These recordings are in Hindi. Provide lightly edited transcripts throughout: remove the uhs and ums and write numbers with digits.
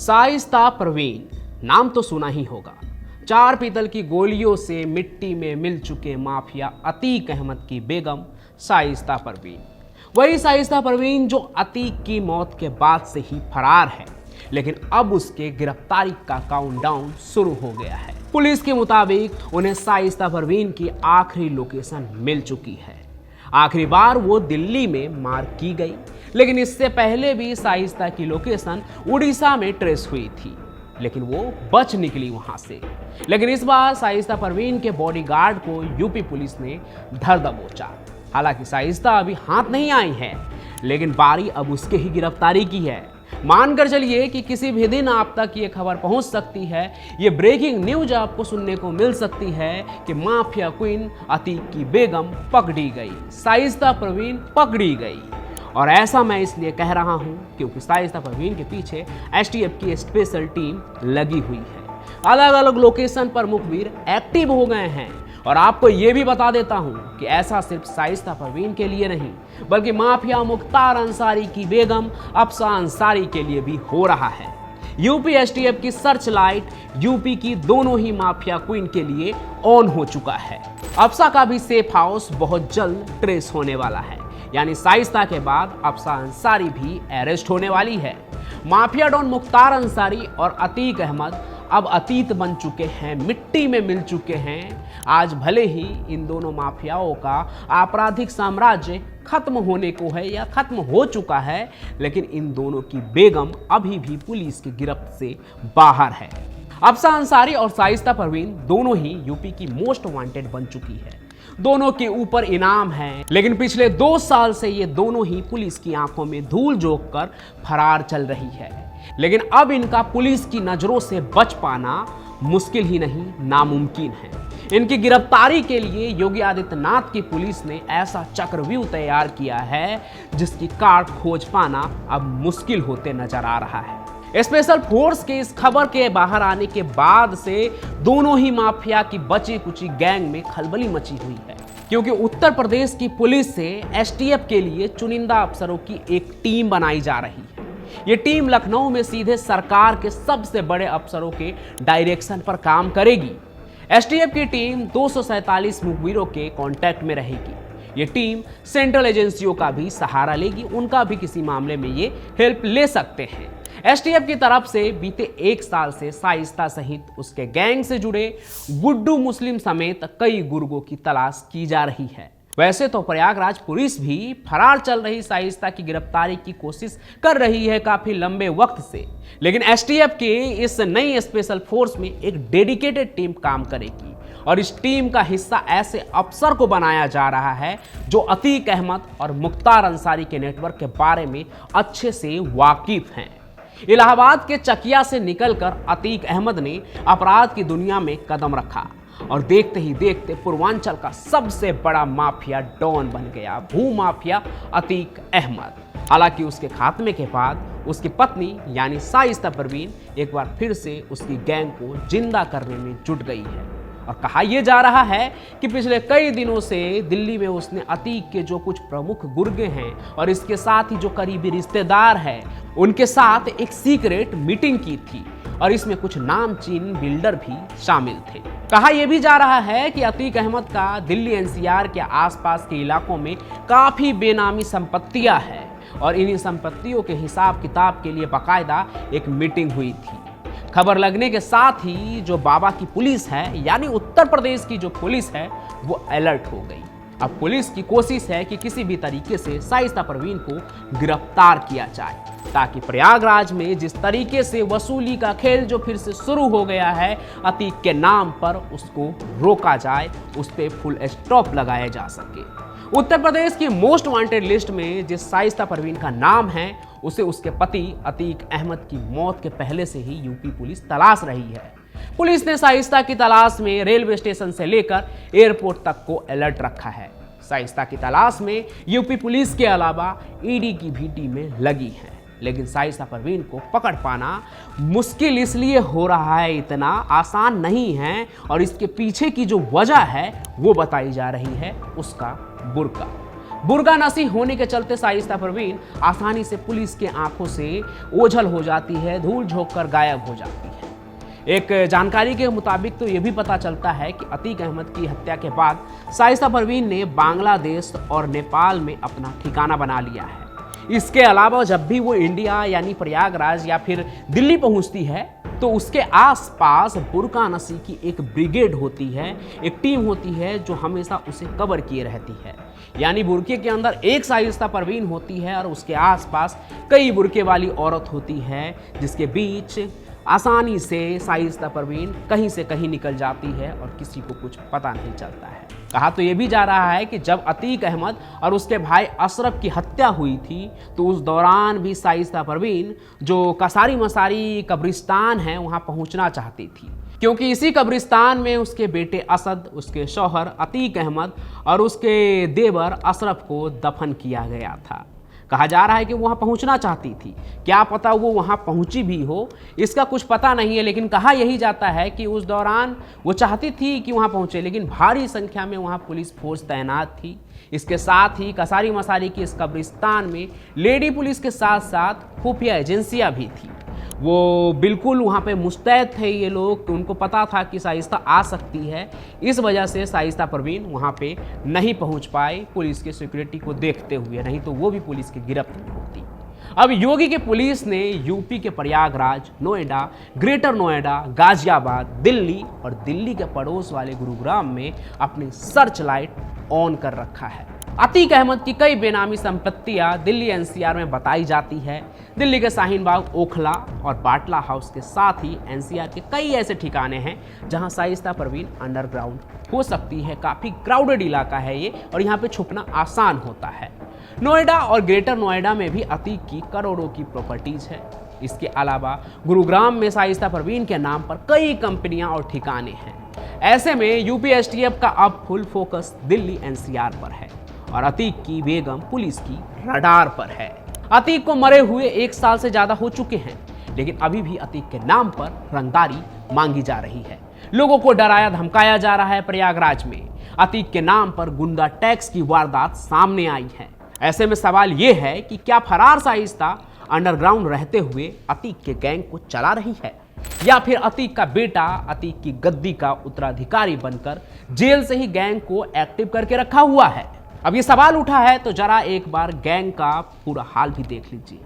शाइस्ता परवीन नाम तो सुना ही होगा। 4 पीतल की गोलियों से मिट्टी में मिल चुके माफिया अतीक अहमद की बेगम शाइस्ता परवीन, वही शाइस्ता परवीन जो अतीक की मौत के बाद से ही फरार है, लेकिन अब उसके गिरफ्तारी का काउंटडाउन शुरू हो गया है। पुलिस के मुताबिक उन्हें शाइस्ता परवीन की आखिरी लोकेशन मिल चुकी है। आखिरी बार वो दिल्ली में मार की गई, लेकिन इससे पहले भी शाइस्ता की लोकेशन उड़ीसा में ट्रेस हुई थी, लेकिन वो बच निकली वहां से। लेकिन इस बार शाइस्ता परवीन के बॉडीगार्ड को यूपी पुलिस ने धर दबोचा। हालांकि शाइस्ता अभी हाथ नहीं आई है, लेकिन बारी अब उसके ही गिरफ्तारी की है। मानकर चलिए कि किसी भी दिन आप तक ये खबर पहुंच सकती है, ये ब्रेकिंग न्यूज आपको सुनने को मिल सकती है कि माफिया क्वीन अतीक की बेगम पकड़ी गई, शाइस्ता परवीन पकड़ी गई। और ऐसा मैं इसलिए कह रहा हूं क्योंकि शाइस्ता परवीन के पीछे एसटीएफ की स्पेशल टीम लगी हुई है। अलग अलग लोकेशन पर मुखबिर एक्टिव हो गए हैं। और आपको ये भी बता देता हूं कि ऐसा सिर्फ शाइस्ता परवीन के लिए नहीं, बल्कि माफिया मुख्तार अंसारी की बेगम अफसा अंसारी के लिए भी हो रहा है। यूपी एसटीएफ की सर्च लाइट यूपी की दोनों ही माफिया क्वीन के लिए ऑन हो चुका है। अफसा का भी सेफ हाउस बहुत जल्द ट्रेस होने वाला है, यानी शाइस्ता के बाद अफसा अंसारी भी अरेस्ट होने वाली है। माफिया डॉन मुख्तार अंसारी और अतीक अहमद अब अतीत बन चुके हैं, मिट्टी में मिल चुके हैं। आज भले ही इन दोनों माफियाओं का आपराधिक साम्राज्य खत्म होने को है या खत्म हो चुका है, लेकिन इन दोनों की बेगम अभी भी पुलिस की गिरफ्त से बाहर है। अफसा अंसारी और शाइस्ता परवीन दोनों ही यूपी की मोस्ट वांटेड बन चुकी है। दोनों के ऊपर इनाम है, लेकिन पिछले 2 साल से ये दोनों ही पुलिस की आंखों में धूल झोंक कर फरार चल रही है। लेकिन अब इनका पुलिस की नजरों से बच पाना मुश्किल ही नहीं, नामुमकिन है। इनकी गिरफ्तारी के लिए योगी आदित्यनाथ की पुलिस ने ऐसा चक्रव्यूह तैयार किया है जिसकी काट खोज पाना अब मुश्किल होते नजर आ रहा है। स्पेशल फोर्स के इस खबर के बाहर आने के बाद से दोनों ही माफिया की बची कुची गैंग में खलबली मची हुई है, क्योंकि उत्तर प्रदेश की पुलिस से एसटीएफ के लिए चुनिंदा अफसरों की एक टीम बनाई जा रही है। ये टीम लखनऊ में सीधे सरकार के सबसे बड़े अफसरों के डायरेक्शन पर काम करेगी। एसटीएफ की टीम 247 मुखबिरों के कांटेक्ट में रहेगी। ये टीम सेंट्रल एजेंसियों का भी सहारा लेगी, उनका भी किसी मामले में ये हेल्प ले सकते हैं। एसटीएफ की तरफ से बीते 1 साल से शाइस्ता सहित उसके गैंग से जुड़े गुड्डू मुस्लिम समेत कई गुर्गों की तलाश की जा रही है। वैसे तो प्रयागराज पुलिस भी फरार चल रही शाइस्ता की गिरफ्तारी की कोशिश कर रही है काफी लंबे वक्त से, लेकिन एसटीएफ के इस नई स्पेशल फोर्स में एक डेडिकेटेड टीम काम करेगी और इस टीम का हिस्सा ऐसे अफसर को बनाया जा रहा है जो अतीक अहमद और मुख्तार अंसारी के नेटवर्क के बारे में अच्छे से वाकिफ हैं। इलाहाबाद के चकिया से निकलकर अतीक अहमद ने अपराध की दुनिया में कदम रखा और देखते ही देखते पूर्वांचल का सबसे बड़ा माफिया डॉन बन गया, भू माफिया अतीक अहमद। हालांकि उसके खात्मे के बाद उसकी पत्नी यानी शाइस्ता परवीन एक बार फिर से उसकी गैंग को जिंदा करने में जुट गई है। और कहा यह जा रहा है कि पिछले कई दिनों से दिल्ली में उसने अतीक के जो कुछ प्रमुख गुर्गे हैं और इसके साथ ही जो करीबी रिश्तेदार हैं, उनके साथ एक सीक्रेट मीटिंग की थी और इसमें कुछ नामचीन बिल्डर भी शामिल थे। कहा यह भी जा रहा है कि अतीक अहमद का दिल्ली एनसीआर के आसपास के इलाकों में काफी बेनामी संपत्तियां हैं और इन्हीं संपत्तियों के हिसाब किताब के लिए बाकायदा एक मीटिंग हुई थी। खबर लगने के साथ ही जो बाबा की पुलिस है, यानी उत्तर प्रदेश की जो पुलिस है, वो अलर्ट हो गई। अब पुलिस की कोशिश है कि किसी भी तरीके से शाइस्ता परवीन को गिरफ्तार किया जाए, ताकि प्रयागराज में जिस तरीके से वसूली का खेल जो फिर से शुरू हो गया है अतीक के नाम पर, उसको रोका जाए, उस पर फुल स्टॉप लगाया जा सके। उत्तर प्रदेश की मोस्ट वांटेड लिस्ट में जिस शाइस्ता परवीन का नाम है, उसे उसके पति अतीक अहमद की मौत के पहले से ही यूपी पुलिस तलाश रही है। पुलिस ने शाइस्ता की तलाश में रेलवे स्टेशन से लेकर एयरपोर्ट तक को अलर्ट रखा है। शाइस्ता की तलाश में यूपी पुलिस के अलावा ईडी की भी टीमें लगी हैं, लेकिन शाइस्ता परवीन को पकड़ पाना मुश्किल इसलिए हो रहा है, इतना आसान नहीं है। और इसके पीछे की जो वजह है वो बताई जा रही है उसका बुर्का। बुर्का नसी होने के चलते शाइस्ता परवीन आसानी से पुलिस के आंखों से ओझल हो जाती है, धूल झोंक कर गायब हो जाती है। एक जानकारी के मुताबिक तो ये भी पता चलता है कि अतीक अहमद की हत्या के बाद शाइस्ता परवीन ने बांग्लादेश और नेपाल में अपना ठिकाना बना लिया है। इसके अलावा जब भी वो इंडिया यानी प्रयागराज या फिर दिल्ली पहुंचती है तो उसके आसपास बुर्का नसी की एक ब्रिगेड होती है, एक टीम होती है जो हमेशा उसे कवर किए रहती है। यानी बुर्के के अंदर एक शाइस्ता परवीन होती है और उसके आसपास कई बुर्के वाली औरत होती है, जिसके बीच आसानी से शाइस्ता परवीन कहीं से कहीं निकल जाती है और किसी को कुछ पता नहीं चलता है। कहा तो ये भी जा रहा है कि जब अतीक अहमद और उसके भाई अशरफ की हत्या हुई थी तो उस दौरान भी शाइस्ता परवीन जो कसारी मसारी कब्रिस्तान है वहां पहुंचना चाहती थी, क्योंकि इसी कब्रिस्तान में उसके बेटे असद, उसके शौहर अतीक अहमद और उसके देवर अशरफ को दफन किया गया था। कहा जा रहा है कि वहां पहुंचना चाहती थी, क्या पता वो वहां पहुंची भी हो, इसका कुछ पता नहीं है, लेकिन कहा यही जाता है कि उस दौरान वो चाहती थी कि वहां पहुंचे, लेकिन भारी संख्या में वहां पुलिस फोर्स तैनात थी। इसके साथ ही कसारी मसारी की इस कब्रिस्तान में लेडी पुलिस के साथ साथ खुफिया एजेंसियां भी थी। वो बिल्कुल वहाँ पे मुस्तैद थे ये लोग कि उनको पता था कि शाइस्ता आ सकती है, इस वजह से शाइस्ता परवीन वहाँ पे नहीं पहुँच पाए पुलिस के सिक्योरिटी को देखते हुए, नहीं तो वो भी पुलिस की गिरफ्त में होती। अब योगी के पुलिस ने यूपी के प्रयागराज, नोएडा, ग्रेटर नोएडा, गाजियाबाद, दिल्ली और दिल्ली के पड़ोस वाले गुरुग्राम में अपनी सर्च लाइट ऑन कर रखा है। अतीक अहमद की कई बेनामी संपत्तियां दिल्ली एनसीआर में बताई जाती है। दिल्ली के शाहीन बाग, ओखला और बाटला हाउस के साथ ही एनसीआर के कई ऐसे ठिकाने हैं जहां शाइस्ता परवीन अंडरग्राउंड हो सकती है। काफ़ी क्राउडेड इलाका है ये और यहाँ पे छुपना आसान होता है। नोएडा और ग्रेटर नोएडा में भी अतीक की करोड़ों की प्रॉपर्टीज है। इसके अलावा गुरुग्राम में शाइस्ता परवीन के नाम पर कई कंपनियां और ठिकाने हैं। ऐसे में यूपी एसटीएफ का अब फुल फोकस दिल्ली एनसीआर पर है और अतीक की बेगम पुलिस की रडार पर है। अतीक को मरे हुए 1 साल से ज्यादा हो चुके हैं, लेकिन अभी भी अतीक के नाम पर रंगदारी मांगी जा रही है। लोगों को डराया धमकाया जा रहा है। प्रयागराज में अतीक के नाम पर गुंडा टैक्स की वारदात सामने आई है। ऐसे में सवाल यह है कि क्या फरार शाइस्ता अंडरग्राउंड रहते हुए अतीक के गैंग को चला रही है, या फिर अतीक का बेटा अतीक की गद्दी का उत्तराधिकारी बनकर जेल से ही गैंग को एक्टिव करके रखा हुआ है। अब ये सवाल उठा है तो जरा एक बार गैंग का पूरा हाल भी देख लीजिए।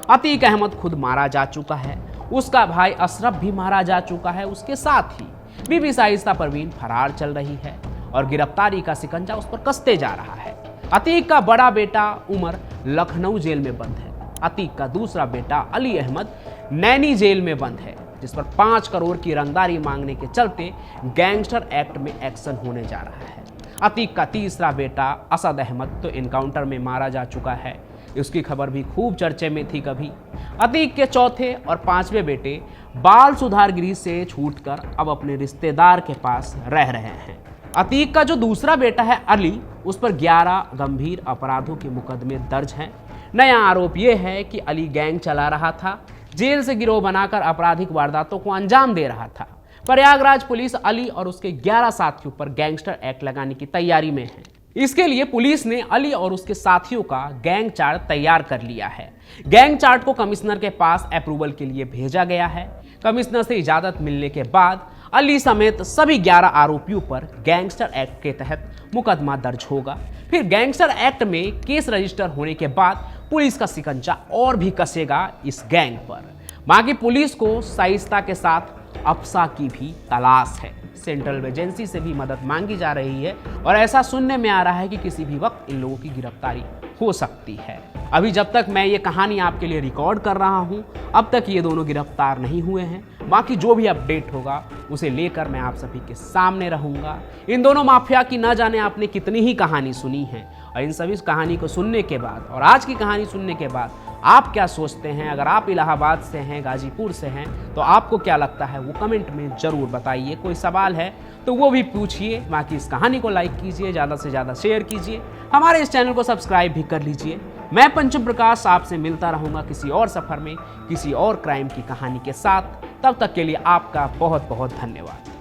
अतीक अहमद खुद मारा जा चुका है, उसका भाई अशरफ भी मारा जा चुका है, उसके साथ ही बीबी शाइस्ता परवीन फरार चल रही है और गिरफ्तारी का शिकंजा उस पर कसते जा रहा है। अतीक का बड़ा बेटा उमर लखनऊ जेल में बंद है। अतीक का दूसरा बेटा अली अहमद नैनी जेल में बंद है, जिस पर 5 करोड़ की रंगदारी मांगने के चलते गैंगस्टर एक्ट में एक्शन होने जा रहा है। अतीक का तीसरा बेटा असद अहमद तो एनकाउंटर में मारा जा चुका है, उसकी खबर भी खूब चर्चे में थी कभी। अतीक के चौथे और 5वें बेटे बाल सुधार गृह से छूटकर अब अपने रिश्तेदार के पास रह रहे हैं। अतीक का जो दूसरा बेटा है अली, उस पर 11 गंभीर अपराधों के मुकदमे दर्ज हैं। नया आरोप यह है कि अली गैंग चला रहा था, जेल से गिरोह बनाकर आपराधिक वारदातों को अंजाम दे रहा था। प्रयागराज पुलिस अली और उसके 11 साथियों पर गैंगस्टर एक्ट लगाने की तैयारी में है। इसके लिए पुलिस ने अली और उसके साथियों का गैंग चार्ट तैयार कर लिया है। गैंग चार्ट को कमिश्नर के पास अप्रूवल के लिए भेजा गया है। कमिश्नर से इजाजत मिलने के बाद अली समेत सभी 11 आरोपियों पर गैंगस्टर एक्ट के तहत मुकदमा दर्ज होगा। फिर गैंगस्टर एक्ट में केस रजिस्टर होने के बाद पुलिस का शिकंजा और भी कसेगा इस गैंग पर। बाकी पुलिस को शाइस्ता के साथ अफसा की भी तलाश है। सेंट्रल एजेंसी से भी मदद मांगी जा रही है और ऐसा सुनने में आ रहा है कि किसी भी वक्त इन लोगों की गिरफ्तारी हो सकती है। अभी जब तक मैं ये कहानी आपके लिए रिकॉर्ड कर रहा हूँ, अब तक ये दोनों गिरफ्तार नहीं हुए हैं। बाकी जो भी अपडेट होगा उसे लेकर मैं आप सभी के सामने रहूँगा। इन दोनों माफिया की न जाने आपने कितनी ही कहानी सुनी है, और इन सभी कहानी को सुनने के बाद और आज की कहानी सुनने के बाद आप क्या सोचते हैं? अगर आप इलाहाबाद से हैं, गाजीपुर से हैं, तो आपको क्या लगता है वो कमेंट में ज़रूर बताइए। कोई सवाल है तो वो भी पूछिए। बाकी इस कहानी को लाइक कीजिए, ज़्यादा से ज़्यादा शेयर कीजिए, हमारे इस चैनल को सब्सक्राइब भी कर लीजिए। मैं पंचम प्रकाश आपसे मिलता रहूँगा किसी और सफ़र में, किसी और क्राइम की कहानी के साथ। तब तक के लिए आपका बहुत बहुत धन्यवाद।